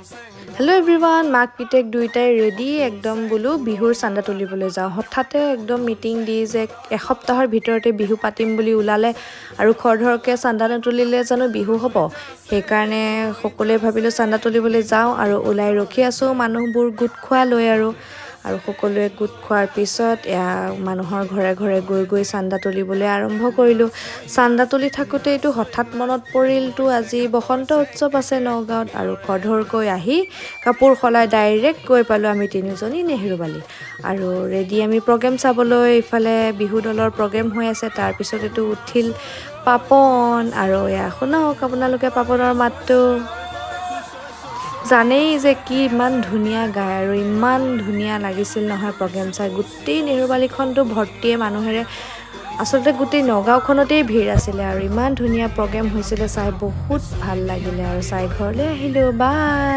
Hello' everyone, মাক পিতেক দুইটাই ready একদম বোলো বিহুৰ চান্দা তুলিবলৈ যাওঁ। হঠাতে একদম মিটিং দি যে এসপ্তাহৰ ভিতৰতে বিহু পাতিম বুলি ওলালে আৰু খৰধৰকৈ চান্দা নতুলিলে জানো বিহু হ'ব। সেইকাৰণে সকলোৱে ভাবিলোঁ চান্দা তুলিবলৈ যাওঁ আৰু ওলাই ৰখি আছোঁ মানুহবোৰ গোট খোৱা লৈ আৰু সকলোৱে গোট খোৱাৰ পিছত মানুহৰ ঘৰে ঘৰে গৈ চান্দা তুলিবলৈ আৰম্ভ কৰিলোঁ। চান্দা তুলি থাকোঁতেইতো হঠাৎ মনত পৰিলতো আজি বসন্ত উৎসৱ আছে নগাঁৱত আৰু খৰধৰকৈ আহি কাপোৰ সলাই ডাইৰেক্ট গৈ পালোঁ আমি তিনিজনী নেহেৰুবালি আৰু ৰেডি আমি প্ৰগ্ৰেম চাবলৈ। ইফালে বিহু দলৰ প্ৰগ্ৰেম হৈ আছে, তাৰপিছতেতো উঠিল পাপন আৰু শুনক আপোনালোকে পাপনৰ মাতটো। জানেই যে কি ইমান ধুনীয়া গায় আৰু ইমান ধুনীয়া লাগিছিল নহয় প্ৰগ্ৰেম চাই। গোটেই নেহেৰুবালিখনটো ভৰ্তিয়ে মানুহেৰে, আচলতে গোটেই নগাঁওখনতেই ভিৰ আছিলে আৰু ইমান ধুনীয়া প্ৰগ্ৰেম হৈছিলে, চাই বহুত ভাল লাগিলে আৰু চাই ঘৰলৈ আহিলোঁ। বাই।